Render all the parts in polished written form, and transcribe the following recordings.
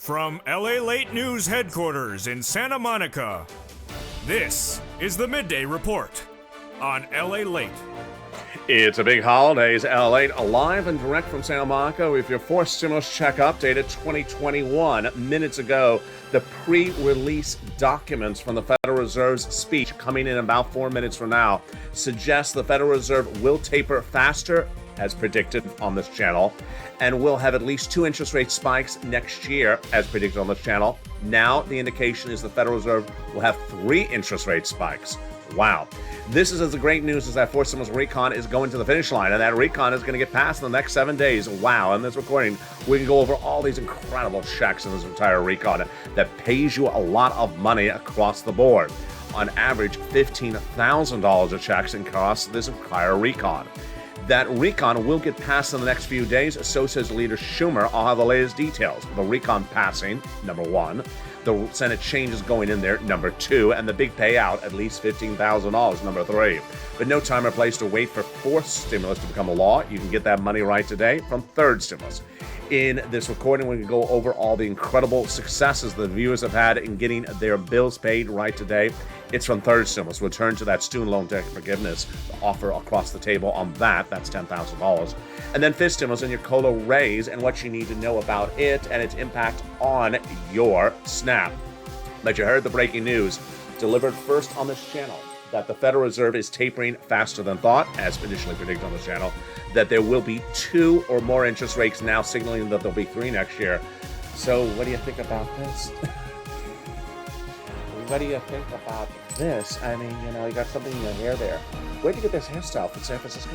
From LALATE News headquarters in Santa Monica, this is the Midday Report on LALATE. It's a big holidays, LALATE, live and direct from Santa Monica with your fourth stimulus check updated 2021. Minutes ago, the pre-release documents from the Federal Reserve's speech coming in about 4 minutes from now suggest the Federal Reserve will taper faster, as predicted on this channel, and will have at least 2 interest rate spikes next year, as predicted on this channel. Now, the indication is the Federal Reserve will have 3 interest rate spikes. Wow. This is the great news is that fourth stimulus recon is going to the finish line, and that recon is going to get passed in the next 7 days. Wow. In this recording, we can go over all these incredible checks in this entire recon that pays you a lot of money across the board. On average, $15,000 of checks across this entire recon. That recon will get passed in the next few days, so says Leader Schumer. I'll have the latest details. The recon passing, number 1. The Senate changes going in there, number 2. And the big payout, at least $15,000, number 3. But no time or place to wait for fourth stimulus to become a law. You can get that money right today from third stimulus. In this recording, we can go over all the incredible successes the viewers have had in getting their bills paid right today. It's from third stimulus. We'll turn to that student loan debt forgiveness offer across the table on that. That's $10,000. And then fifth stimulus and your COLA raise and what you need to know about it and its impact on your SNAP. But you heard the breaking news delivered first on this channel that the Federal Reserve is tapering faster than thought, as initially predicted on the channel, that there will be 2 or more interest rates now signaling that there'll be 3 next year. So what do you think about this? What do you think about this? I mean, you know, you got something in your hair there. Where'd you get this hairstyle from San Francisco?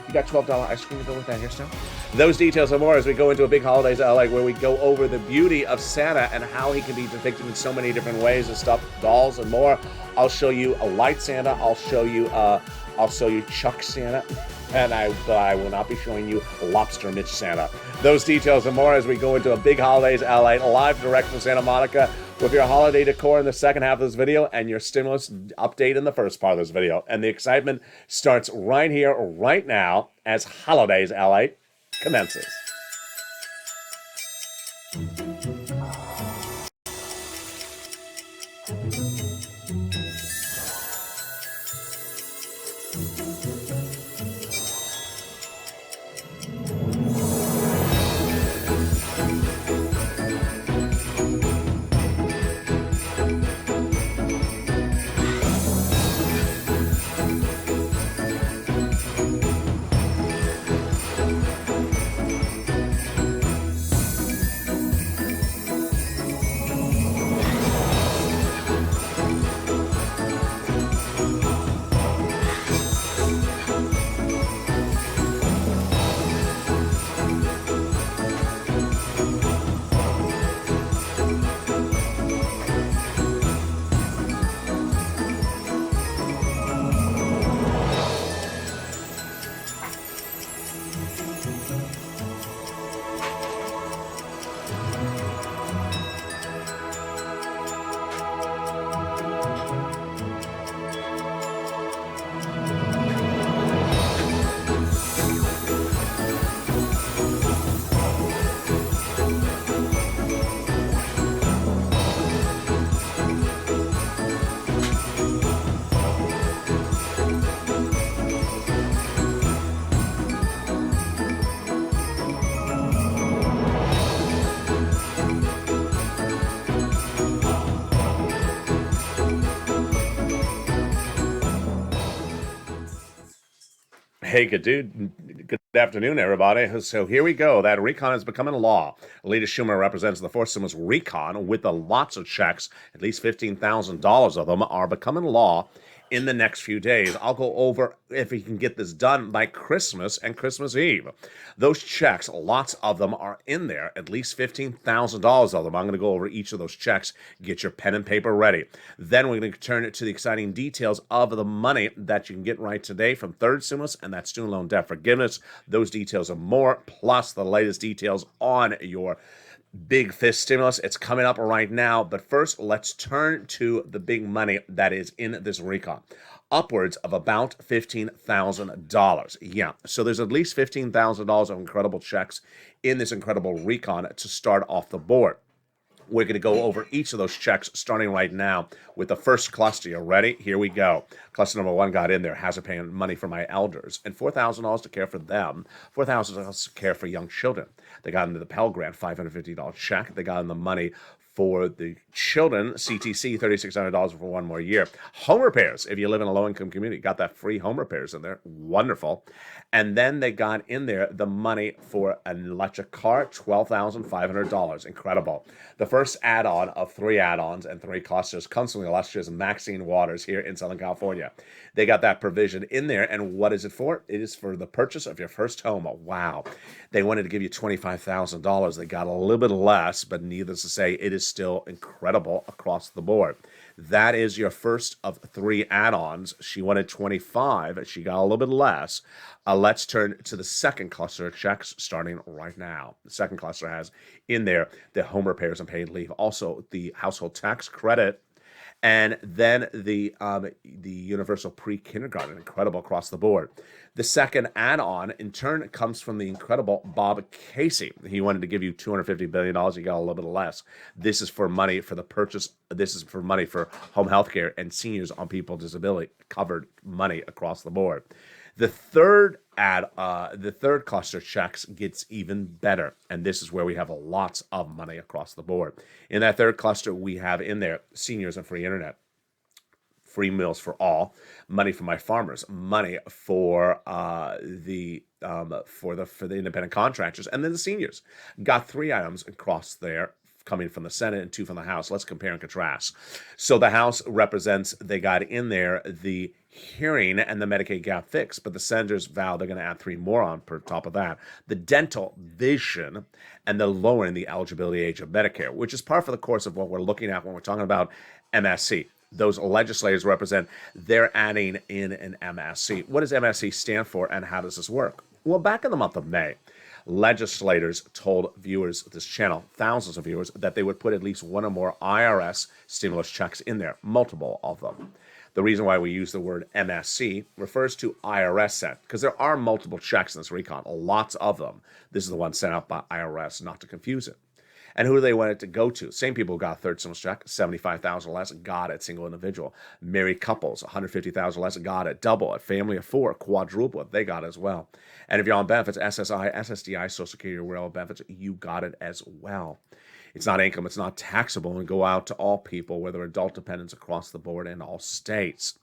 You got $12 ice cream to go with that hairstyle? Those details and more as we go into a big holidays LA where we go over the beauty of Santa and how he can be depicted in so many different ways and stuff, dolls and more. I'll show you a light Santa. I'll show you Chuck Santa. And I will not be showing you Lobster Mitch Santa. Those details and more as we go into a big holidays LA live direct from Santa Monica with your holiday decor in the second half of this video and your stimulus update in the first part of this video. And the excitement starts right here, right now, as holidays LA commences. Hey, good afternoon, everybody. So here we go. That recon is becoming law. Leader Schumer represents the fourth stimulus recon with the lots of checks. At least $15,000 of them are becoming law in the next few days. I'll go over if he can get this done by Christmas and Christmas Eve. Those checks, lots of them are in there, at least $15,000 of them. I'm going to go over each of those checks. Get your pen and paper ready. Then we're going to turn it to the exciting details of the money that you can get right today from third stimulus and that student loan debt forgiveness. Those details and more, plus the latest details on your big fifth stimulus. It's coming up right now. But first, let's turn to the big money that is in this recon. upwards of about $15,000. Yeah, so there's at least $15,000 of incredible checks in this incredible recon to start off the board. We're going to go over each of those checks starting right now with the first cluster. You ready? Here we go. Cluster number 1 got in there. Hazard paying money for my elders and $4,000 to care for them. $4,000 to care for young children. They got into the Pell Grant $550 check. They got in the money for the children, CTC, $3,600 for 1 more year. Home repairs, if you live in a low-income community, got that free home repairs in there. Wonderful. And then they got in there the money for an electric car, $12,500. Incredible. The first add-on of 3 add-ons and 3 clusters comes from the illustrious Maxine Waters here in Southern California. They got that provision in there, and what is it for? It is for the purchase of your first home. Wow. They wanted to give you $25,000. They got a little bit less, but needless to say, it is still incredible across the board. That is your first of 3 add-ons. She wanted 25. She got a little bit less. Let's turn to the second cluster of checks starting right now. The second cluster has in there the home repairs and paid leave, also the household tax credit, and then the universal pre-kindergarten. Incredible across the board. The second add-on, in turn, comes from the incredible Bob Casey. He wanted to give you $250 billion. He got a little bit less. This is for money for the purchase. This is for money for home health care and seniors on people with disability, covered money across the board. The third cluster checks gets even better, and this is where we have lots of money across the board. In that third cluster, we have in there seniors and free internet, free meals for all, money for my farmers, money for the independent contractors, and then the seniors. Got 3 items across there, coming from the Senate and 2 from the House. Let's compare and contrast. So the House represents, they got in there the hearing and the Medicaid gap fix, but the senators vow they're going to add 3 more on per top of that. The dental, vision, and the lowering the eligibility age of Medicare, which is par for the course of what we're looking at when we're talking about MSC. Those legislators represent, they're adding in an MSC. What does MSC stand for, and how does this work? Well, back in the month of May, legislators told viewers of this channel, thousands of viewers, that they would put at least 1 or more IRS stimulus checks in there, multiple of them. The reason why we use the word MSC refers to IRS sent, because there are multiple checks in this recon, lots of them. This is the one sent out by IRS, not to confuse it. And who do they want it to go to? Same people who got a third stimulus check, $75,000 less, got it, single individual. Married couples, $150,000 less, got it. Double it. Family of 4, quadruple it, they got it as well. And if you're on benefits, SSI, SSDI, Social Security, rural benefits, you got it as well. It's not income, it's not taxable, and go out to all people, whether adult dependents across the board in all states.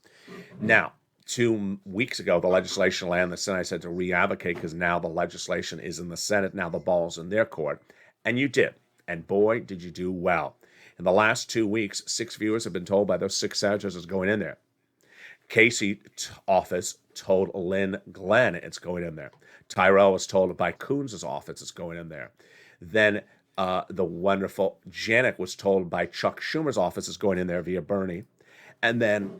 Now, 2 weeks ago, the legislation landed. The Senate said to re-advocate because now the legislation is in the Senate. Now the ball's in their court. And you did. And boy, did you do well. In the last 2 weeks, 6 viewers have been told by those 6 senators it's going in there. Casey office told Lynn Glenn it's going in there. Tyrell was told by Coons' office it's going in there. Then the wonderful Janet was told by Chuck Schumer's office it's going in there via Bernie. And then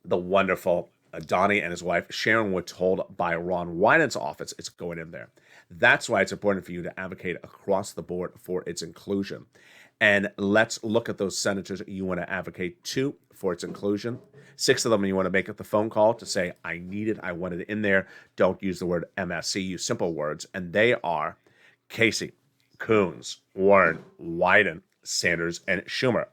the wonderful Donnie and his wife Sharon were told by Ron Wyden's office it's going in there. That's why it's important for you to advocate across the board for its inclusion. And let's look at those senators you want to advocate to for its inclusion. 6 of them you want to make up the phone call to say, I need it, I want it in there. Don't use the word MSC, use simple words. And they are Casey, Coons, Warren, Wyden, Sanders, and Schumer.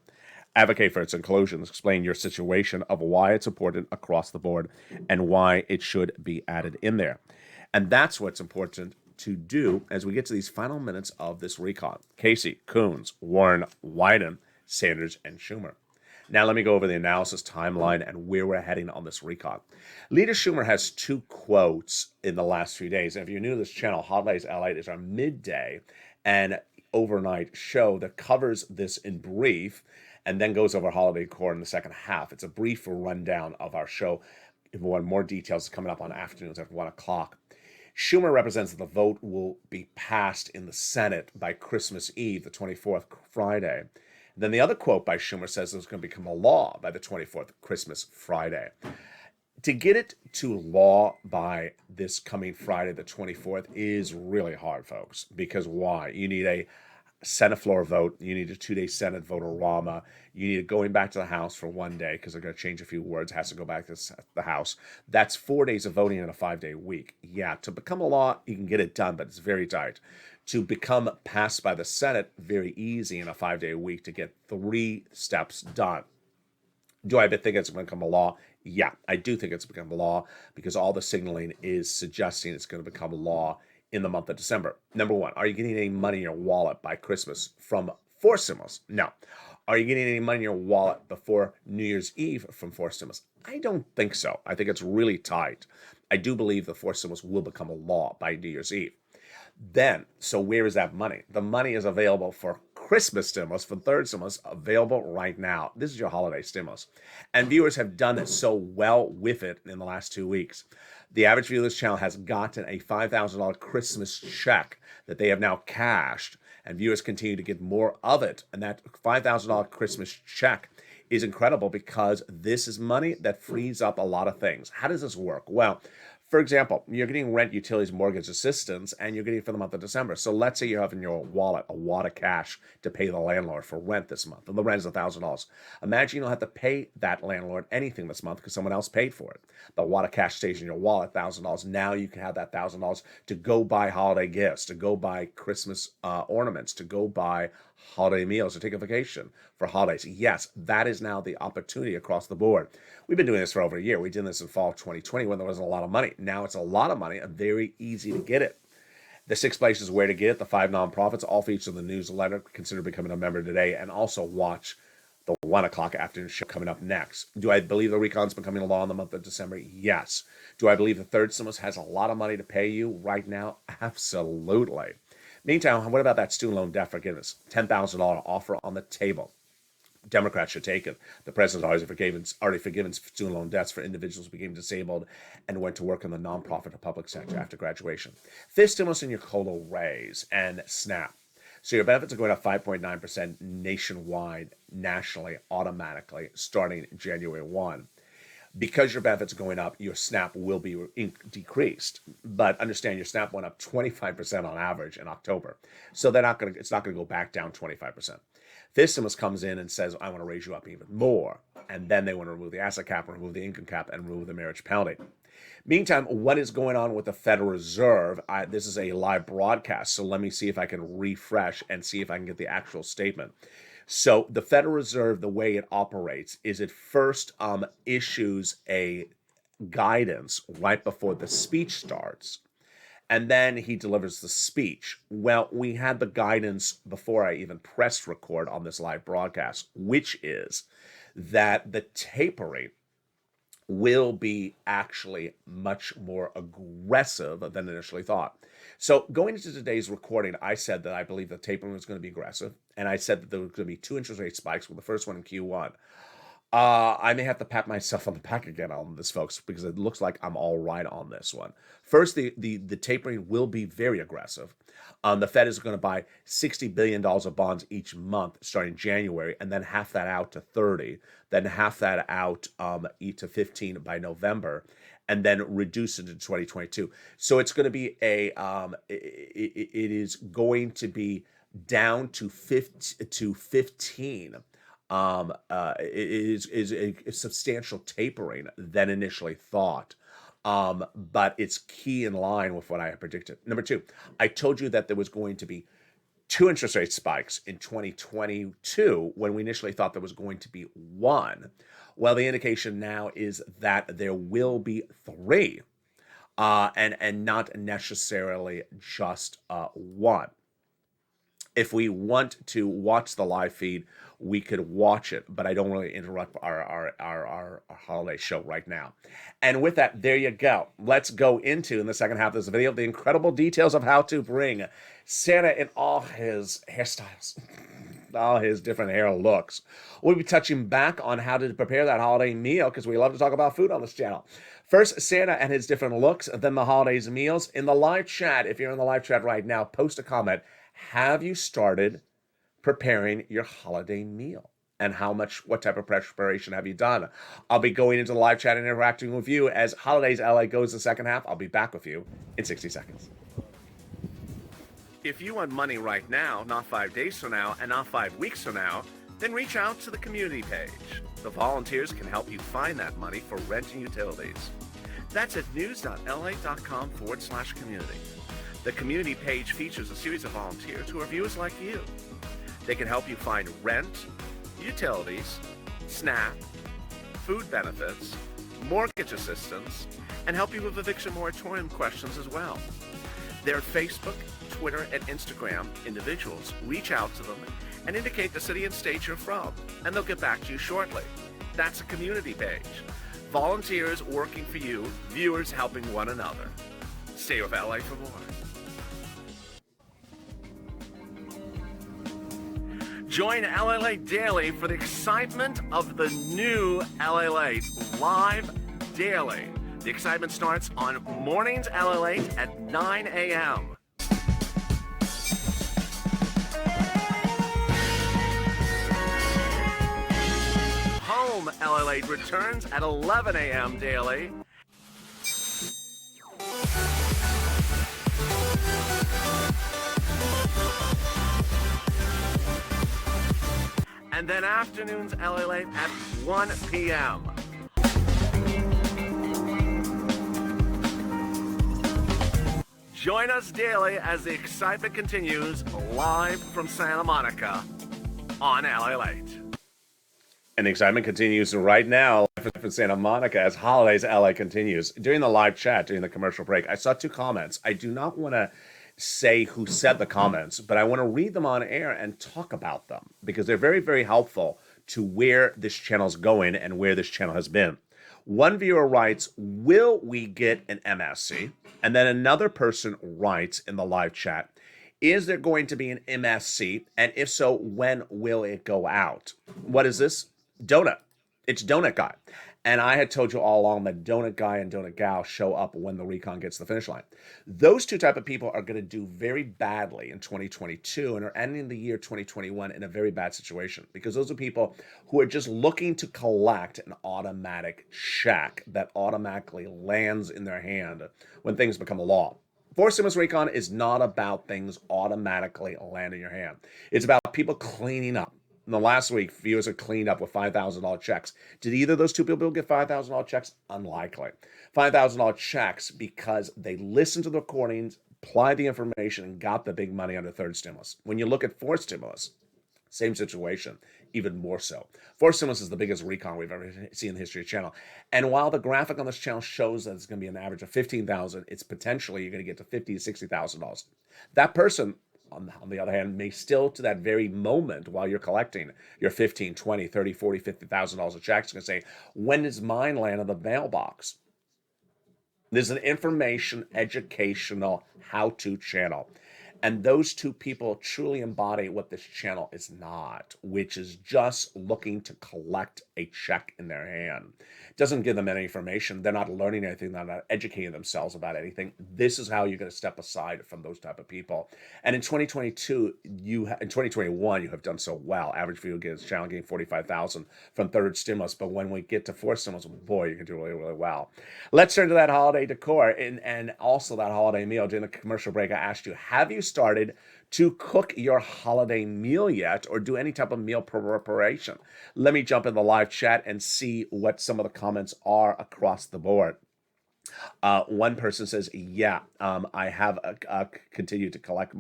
Advocate for its inclusion. Explain your situation of why it's important across the board and why it should be added in there. And that's what's important to do as we get to these final minutes of this recon. Casey, Coons, Warren, Wyden, Sanders, and Schumer. Now let me go over the analysis timeline and where we're heading on this recon. Leader Schumer has 2 quotes in the last few days. And if you're new to this channel, Holidays LALATE is our midday and overnight show that covers this in brief and then goes over Holiday Core in the second half. It's a brief rundown of our show. If you want more details, coming up on afternoons at 1 o'clock. Schumer represents that the vote will be passed in the Senate by Christmas Eve, the 24th, Friday. Then the other quote by Schumer says it's going to become a law by the 24th, Christmas Friday. To get it to law by this coming Friday, the 24th, is really hard, folks. Because why? You need a Senate floor vote. You need a 2-day Senate vote-a-rama. You need it going back to the House for 1 day because they're going to change a few words. It has to go back to the House. That's 4 days of voting in a 5-day week. Yeah, to become a law, you can get it done, but it's very tight. To become passed by the Senate, very easy in a 5-day week to get 3 steps done. Do I think it's going to become a law? Yeah, I do think it's become a law because all the signaling is suggesting it's going to become a law in the month of December. Number one, are you getting any money in your wallet by Christmas from forced stimulus? No. Are you getting any money in your wallet before New Year's Eve from forced stimulus? I don't think so. I think it's really tight. I do believe the forced stimulus will become a law by New Year's Eve. Then, so where is that money? The money is available for Christmas stimulus, for third stimulus, available right now. This is your holiday stimulus. And viewers have done it so well with it in the last 2 weeks. The average viewer of this channel has gotten a $5,000 Christmas check that they have now cashed, and viewers continue to get more of it. And that $5,000 Christmas check is incredible because this is money that frees up a lot of things. How does this work? Well, for example, you're getting rent, utilities, mortgage assistance, and you're getting it for the month of December. So let's say you have in your wallet a wad of cash to pay the landlord for rent this month, and the rent is $1,000. Imagine you don't have to pay that landlord anything this month because someone else paid for it. The wad of cash stays in your wallet, $1,000. Now you can have that $1,000 to go buy holiday gifts, to go buy Christmas ornaments, to go buy holiday meals, to take a vacation for holidays. Yes, that is now the opportunity across the board. We've been doing this for over a year. We did this in fall of 2020 when there wasn't a lot of money. Now it's a lot of money and very easy to get it. The 6 places where to get it, the 5 nonprofits, all featured in the newsletter. Consider becoming a member today and also watch the 1 o'clock afternoon show coming up next. Do I believe the recon's becoming a law in the month of December? Yes. Do I believe the third stimulus has a lot of money to pay you right now? Absolutely. Meantime, what about that student loan debt forgiveness? $10,000 offer on the table. Democrats should take it. The president already forgiven student loan debts for individuals who became disabled and went to work in the nonprofit or public sector after graduation. Fifth stimulus in your COLA raise and SNAP. So your benefits are going up 5.9% nationwide, nationally, automatically, starting January 1. Because your benefits are going up, your SNAP will be decreased. But understand your SNAP went up 25% on average in October. So it's not going to go back down 25%. Fifth stimulus comes in and says, I want to raise you up even more. And then they want to remove the asset cap, remove the income cap, and remove the marriage penalty. Meantime, what is going on with the Federal Reserve? This is a live broadcast, so let me see if I can refresh and see if I can get the actual statement. So the Federal Reserve, the way it operates is it first issues a guidance right before the speech starts, and then he delivers the speech. Well, we had the guidance before I even pressed record on this live broadcast, which is that the tapering will be actually much more aggressive than initially thought. So going into today's recording, I said that I believe the tapering was going to be aggressive, and I said that there was going to be 2 interest rate spikes, with the first one in Q1. I may have to pat myself on the back again on this, folks, because it looks like I'm all right on this one. First, the tapering will be very aggressive. The Fed is going to buy $60 billion of bonds each month starting January, and then half that out to 30, then half that out to 15 by November, and then reduce it to 2022. So it's going to be it is going to be down to 15. Is a substantial tapering than initially thought. But it's key in line with what I had predicted. Number 2, I told you that there was going to be 2 interest rate spikes in 2022 when we initially thought there was going to be 1. Well, the indication now is that there will be 3, and not necessarily just 1. If we want to watch the live feed, we could watch it, but I don't really interrupt our holiday show right now. And with that, there you go. Let's go into, in the second half of this video, the incredible details of how to bring Santa in all his hairstyles, all his different hair looks. We'll be touching back on how to prepare that holiday meal, because we love to talk about food on this channel. First, Santa and his different looks, then the holidays meals. In the live chat, if you're in the live chat right now, post a comment. Have you started preparing your holiday meal? And what type of preparation have you done? I'll be going into the live chat and interacting with you as Holidays LA goes the second half. I'll be back with you in 60 seconds. If you want money right now, not 5 days from now, and not 5 weeks from now, then reach out to the community page. The volunteers can help you find that money for rent and utilities. That's at news.lalate.com/community. The community page features a series of volunteers who are viewers like you. They can help you find rent, utilities, SNAP, food benefits, mortgage assistance, and help you with eviction moratorium questions as well. Their Facebook, Twitter, and Instagram individuals reach out to them and indicate the city and state you're from, and they'll get back to you shortly. That's a community page. Volunteers working for you, viewers helping one another. Stay with LA for more. Join LALATE Daily for the excitement of the new LALATE live daily. The excitement starts on mornings LALATE at 9 a.m. Home LALATE returns at 11 a.m. daily. And then afternoons LALATE at 1 p.m. Join us daily as the excitement continues live from Santa Monica on LALATE. And the excitement continues right now from Santa Monica as Holidays LA continues. During the live chat, during the commercial break, I saw 2 comments. I do not want to say who said the comments, but I want to read them on air and talk about them because they're very, very helpful to where this channel's going and where this channel has been. One viewer writes, will we get an MSC? And then another person writes in the live chat, is there going to be an MSC? And if so, when will it go out? What is this? Donut. It's Donut Guy. And I had told you all along that Donut Guy and Donut Gal show up when the recon gets to the finish line. Those 2 type of people are going to do very badly in 2022 and are ending the year 2021 in a very bad situation because those are people who are just looking to collect an automatic check that automatically lands in their hand when things become a law. Forced stimulus recon is not about things automatically landing in your hand. It's about people cleaning up. In the last week, viewers are cleaned up with $5,000 checks. Did either of those 2 people get $5,000 checks? Unlikely. $5,000 checks because they listened to the recordings, applied the information, and got the big money under third stimulus. When you look at fourth stimulus, same situation, even more so. Fourth stimulus is the biggest recon we've ever seen in the history of the channel. And while the graphic on this channel shows that it's going to be an average of $15,000, it's potentially you're going to get to $50,000 to $60,000. That person, on the other hand, may still to that very moment while you're collecting your $15,000, $20,000, $30,000, $40,000, $50,000 of checks, going to say, when does mine land in the mailbox? There's an information, educational, how-to channel. And those 2 people truly embody what this channel is not, which is just looking to collect a check in their hand. It doesn't give them any information. They're not learning anything. They're not educating themselves about anything. This is how you're going to step aside from those type of people. And in 2022, in 2021, you have done so well. Average viewer gets channel gain 45,000 from third stimulus. But when we get to fourth stimulus, boy, you can do really, really well. Let's turn to that holiday decor and also that holiday meal. During the commercial break, I asked you, have you started to cook your holiday meal yet or do any type of meal preparation? Let me jump in the live chat and see what some of the comments are across the board. One person says, yeah, I have continued to collect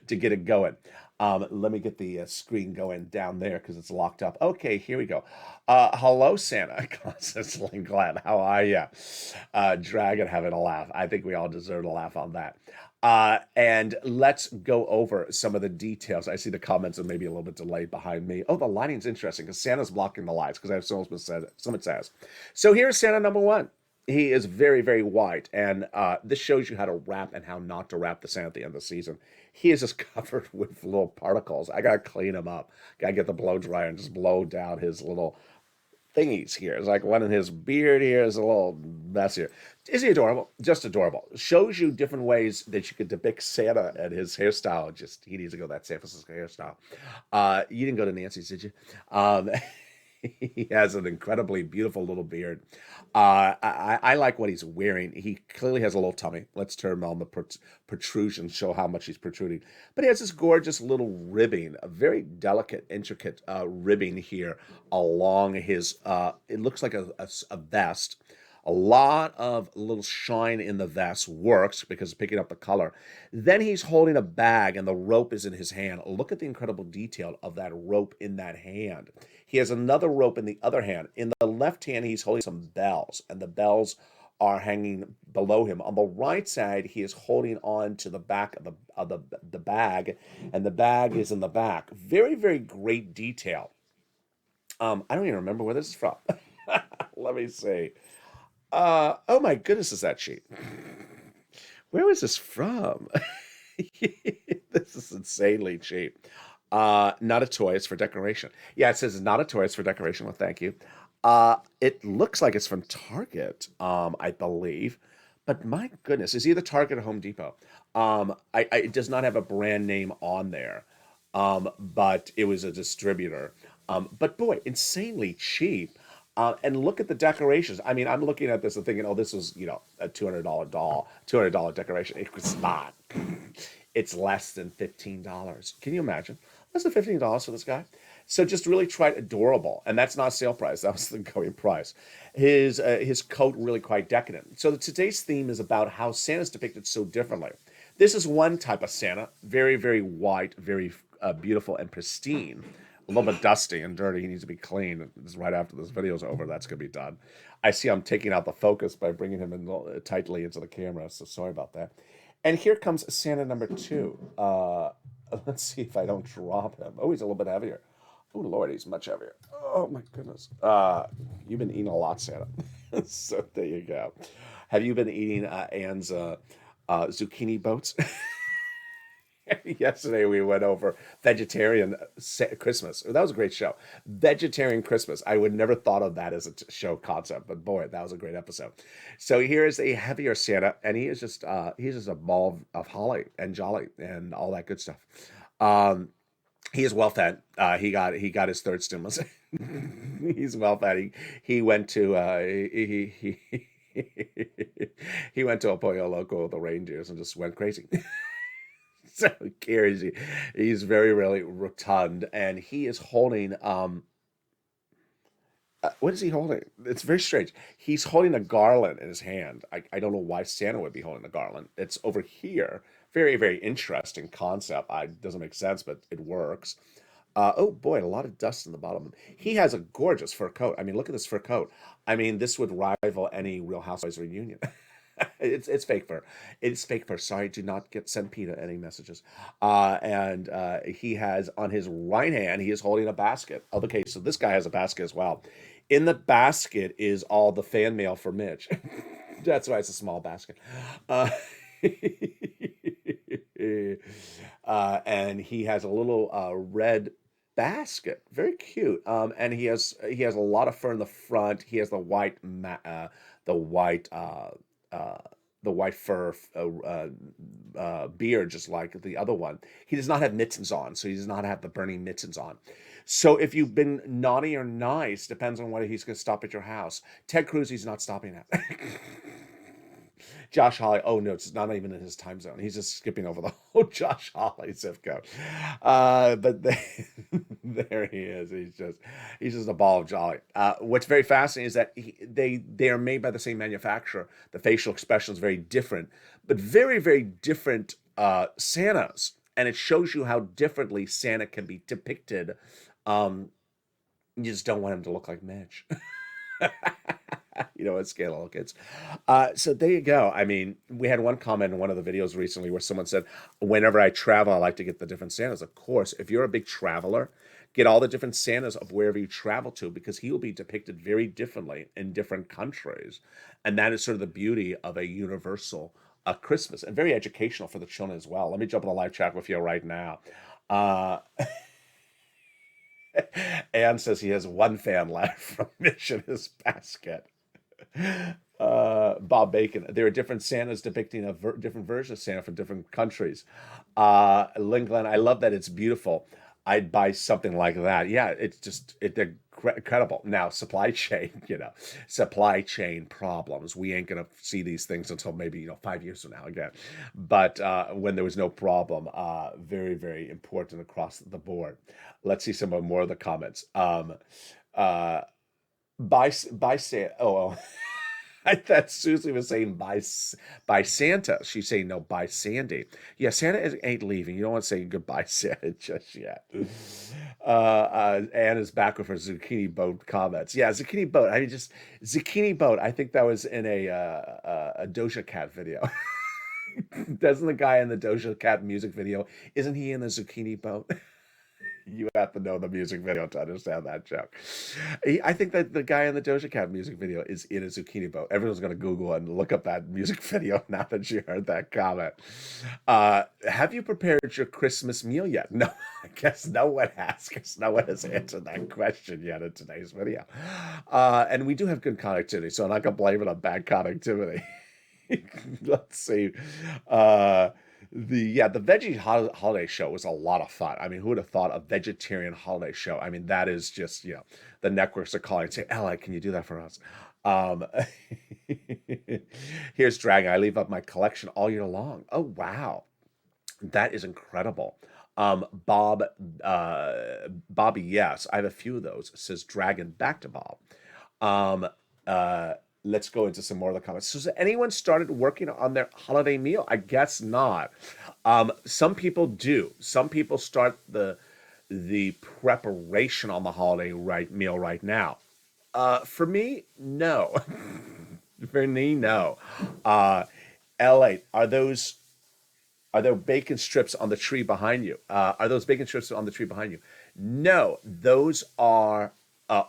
to get it going. Let me get the screen going down there because it's locked up. Okay, here we go. Hello, Santa. Constantly glad. How are you? Dragon having a laugh. I think we all deserve a laugh on that. And let's go over some of the details. I see the comments are maybe a little bit delayed behind me. Oh, the lighting's interesting because Santa's blocking the lights because I have someone says. So here's Santa number 1. He is very, very white, and this shows you how to wrap and how not to wrap the Santa at the end of the season. He is just covered with little particles. I gotta clean him up. Gotta get the blow dryer and just blow down his little thingies here. It's like one in his beard here is a little mess here. Is he adorable? Just adorable. Shows you different ways that you could depict Santa and his hairstyle. Just he needs to go that San Francisco hairstyle. You didn't go to Nancy's, did you? He has an incredibly beautiful little beard. I like what he's wearing. He clearly has a little tummy. Let's turn on the protrusion, show how much he's protruding. But he has this gorgeous little ribbing, a very delicate, intricate ribbing here along his, it looks like a vest. A lot of little shine in the vest works because it's picking up the color. Then he's holding a bag and the rope is in his hand. Look at the incredible detail of that rope in that hand. He has another rope in the other hand. In the left hand, he's holding some bells, and the bells are hanging below him. On the right side, he is holding on to the back of the bag, and the bag is in the back. Very, very great detail. I don't even remember where this is from. Let me see. Oh my goodness, is that cheap? Where was this from? This is insanely cheap. Not a toy, it's for decoration. Yeah, it says not a toy, it's for decoration. Well, thank you. It looks like it's from Target, I believe. But my goodness, it's either Target or Home Depot. It does not have a brand name on there. But it was a distributor. But boy, insanely cheap. And look at the decorations. I mean, I'm looking at this and thinking, oh, this was, a $200 doll, $200 decoration. It was not. It's less than $15. Can you imagine? Less than $15 for this guy. So just really quite adorable. And that's not sale price. That was the going price. His coat really quite decadent. So today's theme is about how Santa's depicted so differently. This is one type of Santa. Very, very white, very beautiful and pristine. A little bit dusty and dirty. He needs to be clean. This is right after this video is over. That's going to be done. I see I'm taking out the focus by bringing him in tightly into the camera, so sorry about that. And here comes Santa number 2. Let's see if I don't drop him. Oh, he's a little bit heavier. Oh, Lord, he's much heavier. Oh, my goodness. You've been eating a lot, Santa. So there you go. Have you been eating Anne's zucchini boats? Yesterday we went over vegetarian Christmas. That was a great show. Vegetarian Christmas. I would never thought of that as a show concept, but boy, that was a great episode. So here is a heavier Santa, and he's just a ball of holly and jolly and all that good stuff. He is well fed. He got his third stimulus. He's well fed. He went to he went to a Pollo Loco with the reindeers and just went crazy. So he's very, really rotund, and he is holding, what is he holding? It's very strange. He's holding a garland in his hand. I don't know why Santa would be holding a garland. It's over here. Very, very interesting concept. It doesn't make sense, but it works. Oh boy, a lot of dust in the bottom. He has a gorgeous fur coat. I mean, look at this fur coat. I mean, this would rival any Real Housewives reunion. It's fake fur. It's fake fur. Sorry, do not send Peter any messages. And he has on his right hand, he is holding a basket. Okay, so this guy has a basket as well. In the basket is all the fan mail for Mitch. That's why it's a small basket. And he has a little red basket, very cute. And he has a lot of fur in the front. He has the white fur beard, just like the other one. He does not have mittens on, so he does not have the burning mittens on. So if you've been naughty or nice, depends on whether he's going to stop at your house. Ted Cruz, he's not stopping at. Josh Hawley, oh no, it's not even in his time zone. He's just skipping over the whole Josh Hawley zip code. But there he is. He's just a ball of jolly. What's very fascinating is that they are made by the same manufacturer. The facial expression is very different, but very, very different Santas. And it shows you how differently Santa can be depicted. You just don't want him to look like Mitch. You know, it's scale little kids. So there you go. I mean, we had one comment in one of the videos recently where someone said, whenever I travel, I like to get the different Santas. Of course, if you're a big traveler, get all the different Santas of wherever you travel to, because he will be depicted very differently in different countries. And that is sort of the beauty of a universal Christmas, and very educational for the children as well. Let me jump on the live chat with you right now. Anne says he has one fan left from Mitch in his basket. Bob Bacon. There are different Santas depicting different versions of Santa from different countries. Lynn Glenn, I love that. It's beautiful. I'd buy something like that. Yeah, they're incredible. Now, supply chain problems. We ain't gonna see these things until maybe 5 years from now again. But when there was no problem, very, very important across the board. Let's see some more of the comments. Uh, by Santa. Oh, I thought Susie was saying by Santa. She's saying no, by Sandy. Yeah, ain't leaving. You don't want to say goodbye, Santa, just yet. Anna's back with her zucchini boat comments. Yeah, zucchini boat. I mean, just zucchini boat. I think that was in a Doja Cat video. Doesn't the guy in the Doja Cat music video? Isn't he in the zucchini boat? You have to know the music video to understand that joke. I think that the guy in the Doja Cat music video is in a zucchini boat. Everyone's going to Google and look up that music video now that you heard that comment. Have you prepared your Christmas meal yet? No, I guess no one has, because no one has answered that question yet in today's video. And we do have good connectivity, so I'm not going to blame it on bad connectivity. Let's see. The veggie holiday show was a lot of fun. I mean, who would have thought a vegetarian holiday show? I mean, that is just, the networks are calling and say, Ella, can you do that for us? Here's Dragon. I leave up my collection all year long. Oh, wow. That is incredible. Bobby, yes, I have a few of those, says Dragon. Back to Bob. Let's go into some more of the comments. So has anyone started working on their holiday meal? I guess not. Some people do. Some people start the preparation on the holiday meal right now. For me, no. For me, no. LA, are there bacon strips on the tree behind you? Are those bacon strips on the tree behind you? No, those are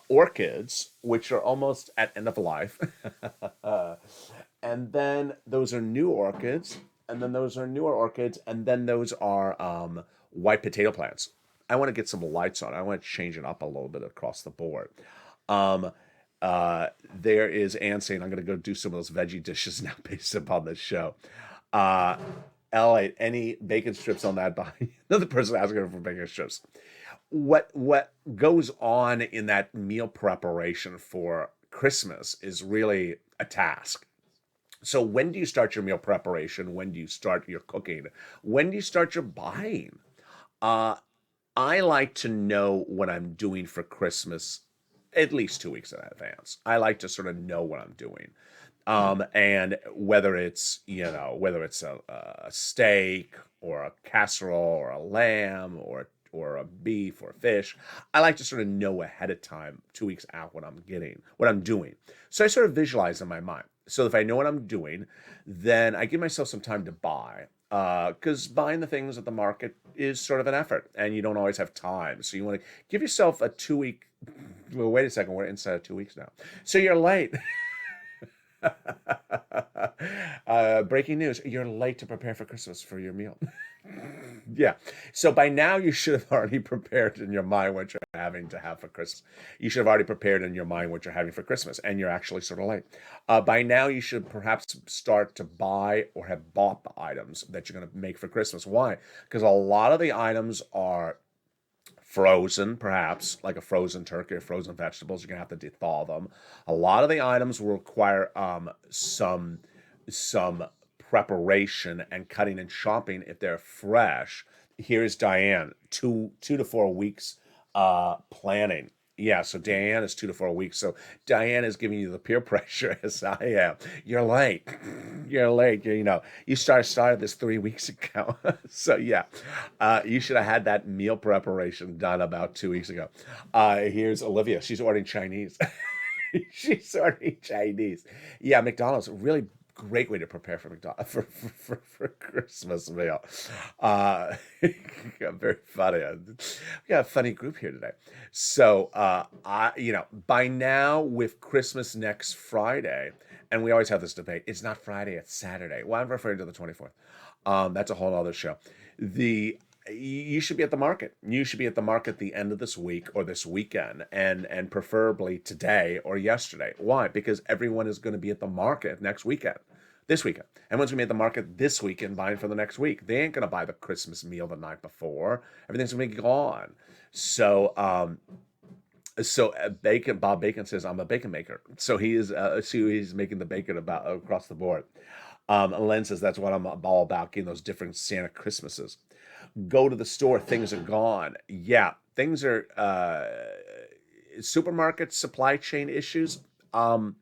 orchids, which are almost at end of life. And then those are new orchids, and then those are newer orchids, and then those are white potato plants. I want to get some lights on. I want to change it up a little bit across the board. There is Ann saying, I'm going to go do some of those veggie dishes now based upon this show. L8, any bacon strips on that behind? Another person asking her for bacon strips. What goes on in that meal preparation for Christmas is really a task. So when do you start your meal preparation? When do you start your cooking? When do you start your buying? I like to know what I'm doing for Christmas at least 2 weeks in advance. I like to sort of know what I'm doing. And whether it's a steak or a casserole or a lamb or a beef or fish, I like to sort of know ahead of time, 2 weeks out, what I'm doing. So I sort of visualize in my mind. So if I know what I'm doing, then I give myself some time to buy, because buying the things at the market is sort of an effort, and you don't always have time. So you want to give yourself a 2 week. Well, wait a second, we're inside of 2 weeks now. So you're late. Breaking news, you're late to prepare for Christmas for your meal. Yeah. So by now you should have already prepared in your mind what you're having to have for Christmas. You should have already prepared in your mind what you're having for Christmas, and you're actually sort of late. By now you should perhaps start to buy or have bought the items that you're going to make for Christmas. Why? Because a lot of the items are frozen, perhaps, like a frozen turkey or frozen vegetables. You're going to have to thaw them. A lot of the items will require some preparation and cutting and chopping if they're fresh. Here's Diane, 2 to 4 weeks planning. Yeah, so Diane is 2 to 4 weeks. So Diane is giving you the peer pressure as I am. You're late. You're late. You started this 3 weeks ago. So yeah, you should have had that meal preparation done about 2 weeks ago. Here's Olivia. She's ordering Chinese. She's ordering Chinese. Yeah, McDonald's, really great way to prepare for McDonald's for Christmas meal. Very funny. We got a funny group here today. So by now with Christmas next Friday, and we always have this debate. It's not Friday, it's Saturday. Well, I'm referring to the 24th. That's a whole other show. You should be at the market. You should be at the market the end of this week or this weekend, and preferably today or yesterday. Why? Because everyone is going to be at the market this weekend. Everyone's going to be at the market this weekend buying for the next week. They ain't going to buy the Christmas meal the night before. Everything's going to be gone. So So Bob Bacon says, I'm a bacon maker. So he's making the bacon about across the board. Len says, that's what I'm all about, getting those different Santa Christmases. Go to the store, things are gone. Yeah, things are, supermarket supply chain issues. Um,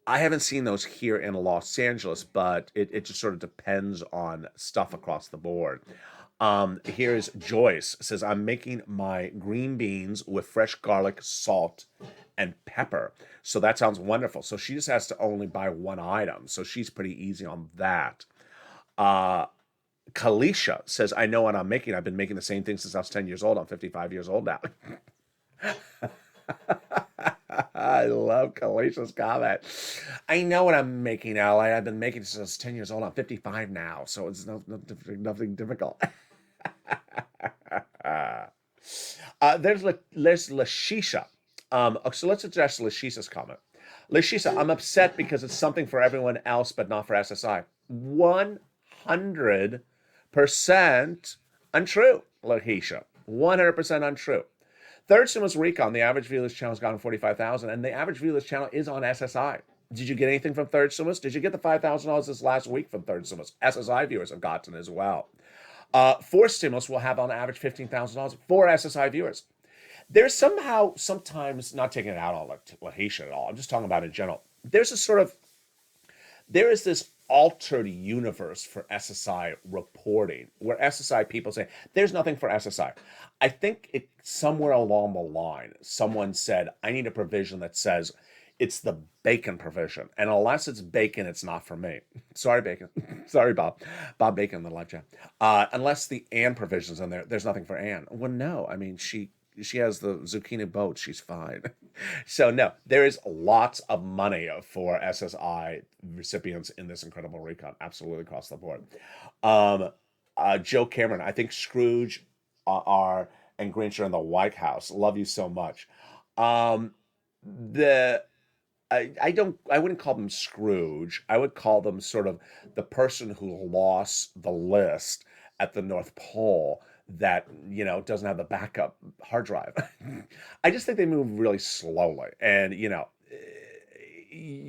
I haven't seen those here in Los Angeles, but it just sort of depends on stuff across the board. Here's Joyce says, I'm making my green beans with fresh garlic, salt, and pepper. So that sounds wonderful. So she just has to only buy one item. So she's pretty easy on that. Uh, Kalisha says, I know what I'm making. I've been making the same thing since I was 10 years old. I'm 55 years old now. I love Kalisha's comment. I know what I'm making, Ally. I've been making it since I was 10 years old. I'm 55 now, so it's nothing difficult. There's Lashisha. So let's address Lashisha's comment. Lashisha, I'm upset because it's something for everyone else, but not for SSI. 100% untrue, Lashisha. 100% untrue. Third stimulus recon, the average view of this channel has gone 45,000, and the average view of this channel is on SSI. Did you get anything from third stimulus? Did you get the $5,000 this last week from third stimulus? SSI viewers have gotten as well. Fourth stimulus will have on average $15,000 for SSI viewers. There's sometimes, not taking it out on Lahisha at all, I'm just talking about in general, there is this altered universe for SSI reporting, where SSI people say, there's nothing for SSI. I think somewhere along the line, someone said, I need a provision that says it's the bacon provision. And unless it's bacon, it's not for me. Sorry, Bacon. Sorry, Bob. Bob Bacon, the live chat. Unless the Ann provision's in there, there's nothing for Ann. Well, no. I mean, she has the zucchini boat. She's fine. So, no, there is lots of money for SSI recipients in this incredible recon. Absolutely across the board. Joe Cameron, I think Scrooge and Grinch are in the White House. Love you so much. I wouldn't call them Scrooge. I would call them sort of the person who lost the list at the North Pole that, doesn't have the backup hard drive. I just think they move really slowly. And,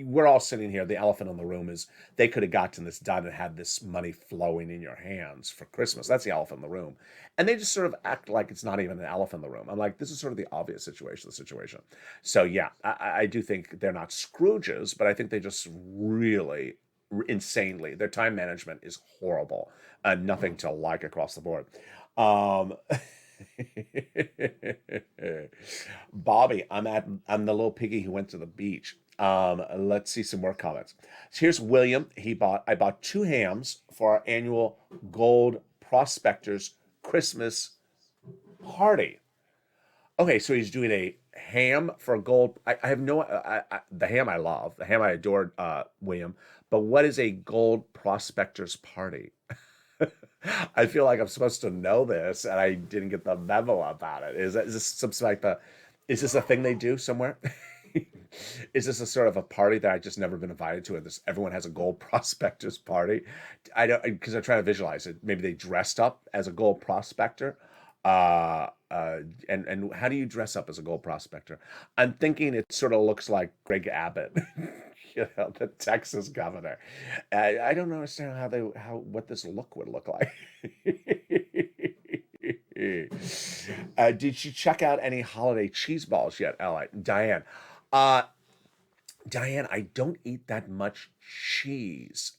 we're all sitting here. The elephant in the room is they could have gotten this done and had this money flowing in your hands for Christmas. That's the elephant in the room. And they just sort of act like it's not even an elephant in the room. I'm like, this is sort of the obvious situation. So yeah, I do think they're not Scrooges, but I think they just really insanely, their time management is horrible. Nothing to like across the board. Bobby, I'm the little piggy who went to the beach. Let's see some more comments. So here's William. I bought 2 hams for our annual Gold Prospectors Christmas party. Okay, so he's doing a ham for gold. I have the ham I love, the ham I adored, William. But what is a Gold Prospectors party? I feel like I'm supposed to know this, and I didn't get the memo about it. Is this something like is this a thing they do somewhere? Is this a sort of a party that I just never been invited to, and everyone has a gold prospectors party? I don't, because I'm trying to visualize it. Maybe they dressed up as a gold prospector. And how do you dress up as a gold prospector? I'm thinking it sort of looks like Greg Abbott, the Texas governor. I don't understand what this look would look like. Did you check out any holiday cheese balls yet, Ella? Diane? Diane, I don't eat that much cheese.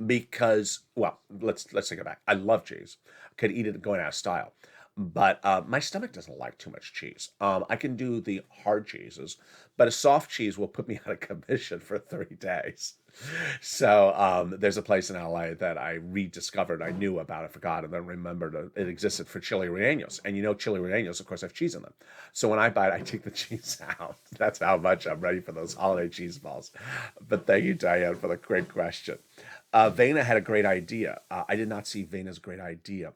Because, well, let's take it back. I love cheese. Could eat it going out of style. But my stomach doesn't like too much cheese. I can do the hard cheeses, but a soft cheese will put me out of commission for 30 days. So there's a place in LA that I rediscovered. I knew about it, forgot, and then remembered it existed for chili rellenos. And chili rellenos, of course, have cheese in them. So when I buy it, I take the cheese out. That's how much I'm ready for those holiday cheese balls. But thank you, Diane, for the great question. Vena had a great idea. I did not see Vena's great idea.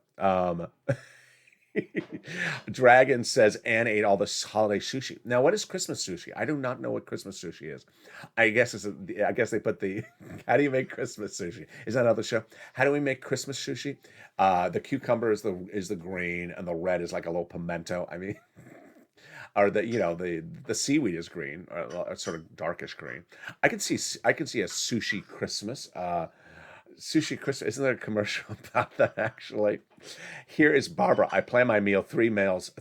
Dragon says Anne ate all this holiday sushi. Now, what is Christmas sushi? I do not know what Christmas sushi is. I guess they put the how do you make Christmas sushi? Is that another show? How do we make Christmas sushi? The cucumber is the green, and the red is like a little pimento. I mean, or the seaweed is green, or sort of darkish green. I can see a sushi Christmas. Sushi Christmas, isn't there a commercial about that actually? Here is Barbara. I plan my meal 3 weeks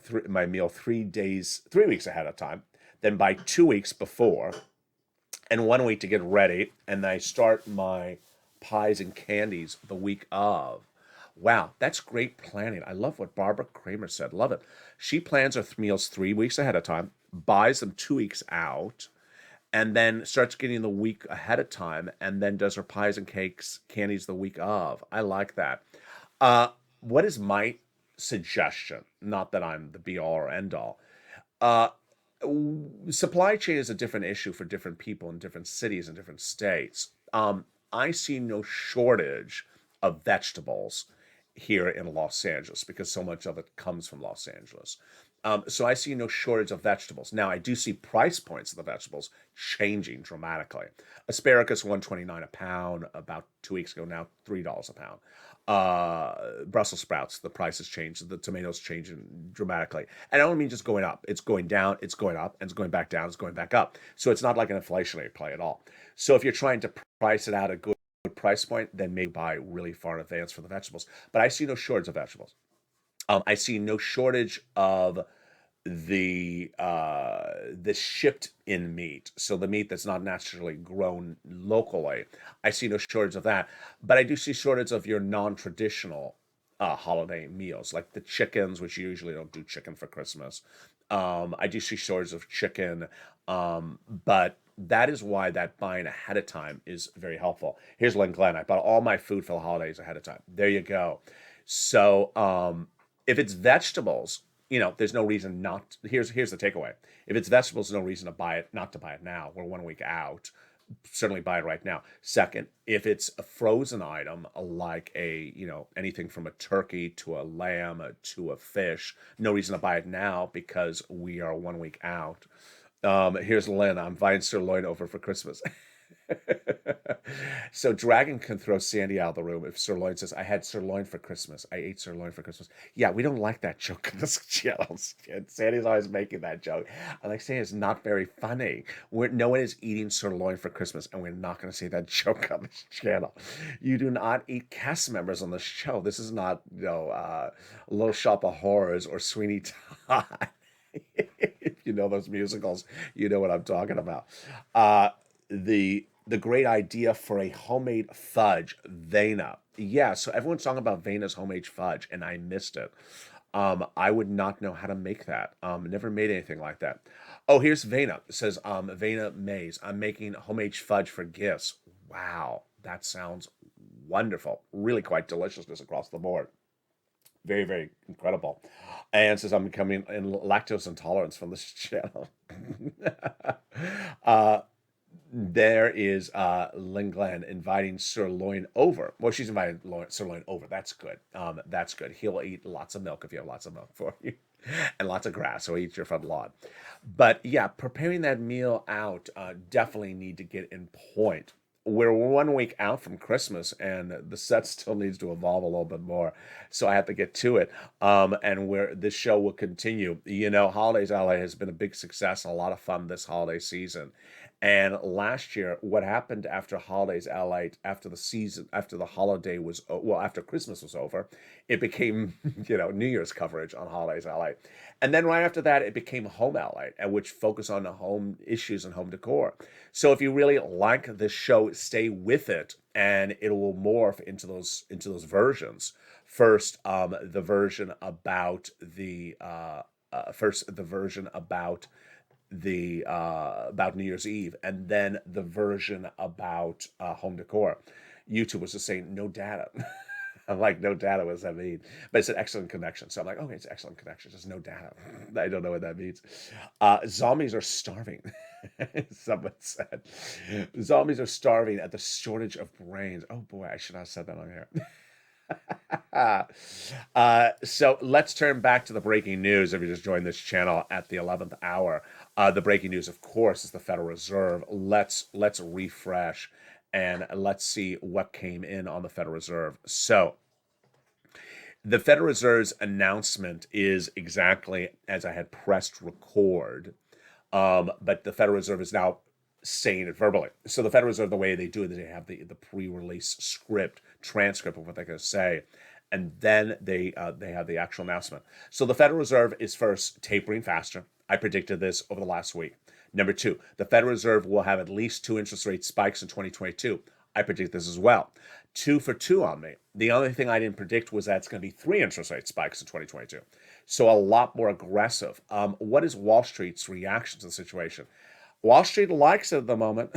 ahead of time, then by 2 weeks before, and 1 week to get ready, and I start my pies and candies the week of. Wow, that's great planning. I love what Barbara Kramer said. Love it. She plans her meals 3 weeks ahead of time, buys them 2 weeks out, and then starts getting the week ahead of time, and then does her pies and cakes, candies the week of. I like that. Uh, what is my suggestion? Not that I'm the be all or end all. Uh, Supply chain is a different issue for different people in different cities and different states. I see no shortage of vegetables here in Los Angeles because so much of it comes from Los Angeles. So I see no shortage of vegetables. Now I do see price points of the vegetables changing dramatically. Asparagus 129 a pound about 2 weeks ago, now $3 a pound. Brussels sprouts, the price has changed. The tomatoes changing dramatically. And I don't mean just going up. It's going down, it's going up, and it's going back down, it's going back up. So it's not like an inflationary play at all. So if you're trying to price it out at a good price point, then maybe buy really far in advance for the vegetables. But I see no shortage of vegetables. I see no shortage of the shipped in meat. So the meat that's not naturally grown locally. I see no shortage of that. But I do see shortage of your non-traditional holiday meals, like the chickens, which you usually don't do chicken for Christmas. I do see shortage of chicken, but that is why that buying ahead of time is very helpful. Here's Lynn Glenn. I bought all my food for the holidays ahead of time. There you go. So if it's vegetables, there's no reason not. Here's the takeaway. If it's vegetables, no reason to buy it, not to buy it now. We're 1 week out. Certainly buy it right now. Second, if it's a frozen item like anything from a turkey to a lamb to a fish, no reason to buy it now because we are 1 week out. Here's Lynn. I'm buying sirloin over for Christmas. So Dragon can throw Sandy out of the room if sirloin says, I had sirloin for Christmas. I ate sirloin for Christmas. Yeah, we don't like that joke on this channel. Sandy's always making that joke. I like saying it's not very funny. No one is eating sirloin for Christmas, and we're not going to say that joke on this channel. You do not eat cast members on the show. This is not, Little Shop of Horrors or Sweeney Todd. If you know those musicals, you know what I'm talking about. The great idea for a homemade fudge, Vena. Yeah, so everyone's talking about Vena's homemade fudge, and I missed it. I would not know how to make that. Never made anything like that. Oh, here's Vena. It says, Vena Mays. I'm making homemade fudge for gifts. Wow, that sounds wonderful. Really quite deliciousness across the board. Very, very incredible. And says I'm becoming in lactose intolerance from this channel. uh, there is Lynn Glenn inviting sirloin over. Well, she's inviting sirloin over. That's good. That's good. He'll eat lots of milk if you have lots of milk for you, and lots of grass, so he eats your front lawn. But yeah, preparing that meal out definitely need to get in point. We're 1 week out from Christmas, and the set still needs to evolve a little bit more. So I have to get to it. And where this show will continue. Holidays LA has been a big success and a lot of fun this holiday season. And last year, what happened after Holidays LA, after the season, after the holiday was, after Christmas was over, it became, New Year's coverage on Holidays LA. And then right after that, it became Home LA, which focused on the home issues and home decor. So if you really like this show, stay with it, and it will morph into those versions. First, the version about about New Year's Eve, and then the version about home decor. YouTube was just saying no data. I'm like, no data, what does that mean? But it's an excellent connection. So I'm like, okay, it's an excellent connection. There's no data. I don't know what that means. Zombies are starving. Someone said. Zombies are starving at the shortage of brains. Oh boy, I should not have said that on here. So let's turn back to the breaking news. If you just joined this channel at the 11th hour, the breaking news, of course, is the Federal Reserve. Let's refresh and let's see what came in on the Federal Reserve. So The Federal Reserve's announcement is exactly as I had pressed record, but the Federal Reserve is now saying it verbally. So the Federal Reserve, the way they do it, is they have the pre-release transcript of what they're going to say, and then they have the actual announcement. So the Federal Reserve is first tapering faster. I predicted this over the last week. Number two, the Federal Reserve will have at least 2 interest rate spikes in 2022. I predict this as well. 2 for 2 on me. The only thing I didn't predict was that it's going to be 3 interest rate spikes in 2022. So a lot more aggressive. What is Wall Street's reaction to the situation? Wall Street likes it at the moment.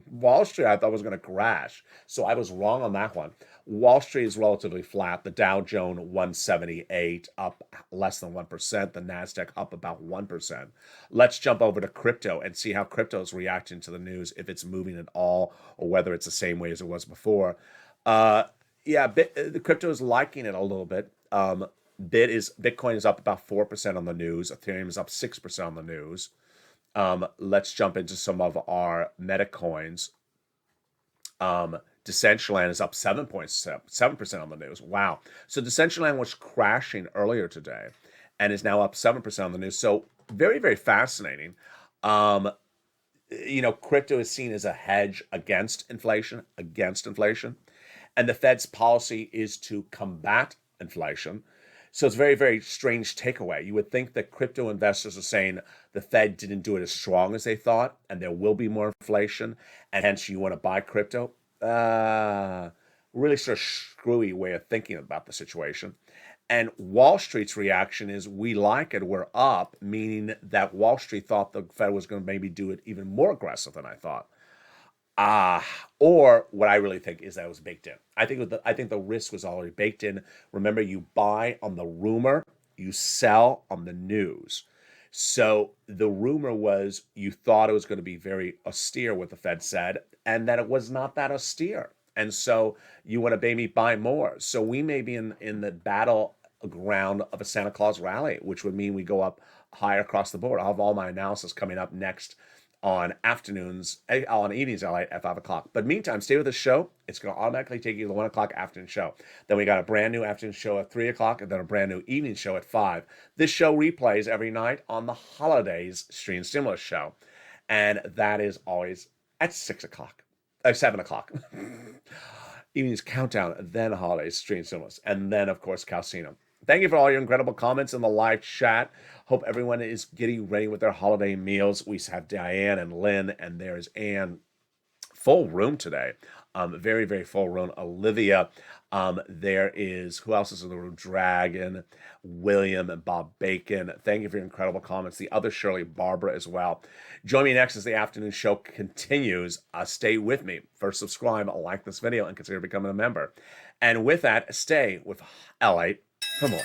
Wall Street, I thought, was going to crash. So I was wrong on that one. Wall Street is relatively flat. The Dow Jones 178 up less than 1%. The NASDAQ up about 1%. Let's jump over to crypto and see how crypto is reacting to the news, if it's moving at all or whether it's the same way as it was before. The crypto is liking it a little bit. Bitcoin is up about 4% on the news. Ethereum is up 6% on the news. Let's jump into some of our meta coins. Decentraland is up 7% on the news. Wow. So Decentraland was crashing earlier today and is now up 7% on the news. So very, very fascinating. Crypto is seen as a hedge against inflation. And the Fed's policy is to combat inflation. So it's a very, very strange takeaway. You would think that crypto investors are saying the Fed didn't do it as strong as they thought, and there will be more inflation, and hence you want to buy crypto. Really sort of screwy way of thinking about the situation. And Wall Street's reaction is, we like it, we're up, meaning that Wall Street thought the Fed was going to maybe do it even more aggressive than I thought. Or what I really think is that it was baked in. I think the risk was already baked in. Remember, you buy on the rumor, you sell on the news. So the rumor was you thought it was going to be very austere, what the Fed said, and that it was not that austere. And so you want to maybe buy more. So we may be in the battleground of a Santa Claus rally, which would mean we go up higher across the board. I'll have all my analysis coming up next on evenings at 5 o'clock. But meantime, stay with the show. It's going to automatically take you to the 1 o'clock afternoon show. Then we got a brand new afternoon show at 3 o'clock, and then a brand new evening show at 5. This show replays every night on the holidays stream stimulus show. And that is always at 7 o'clock. Evening's countdown, then holidays stream stimulus, and then, of course, Calcino. Thank you for all your incredible comments in the live chat. Hope everyone is getting ready with their holiday meals. We have Diane and Lynn, and there's Ann. Full room today. Very, very full room. Olivia. There is, who else is in the room? Dragon, William, and Bob Bacon. Thank you for your incredible comments. The other Shirley, Barbara, as well. Join me next as the afternoon show continues. Stay with me. First, subscribe, like this video, and consider becoming a member. And with that, stay with LALATE for more.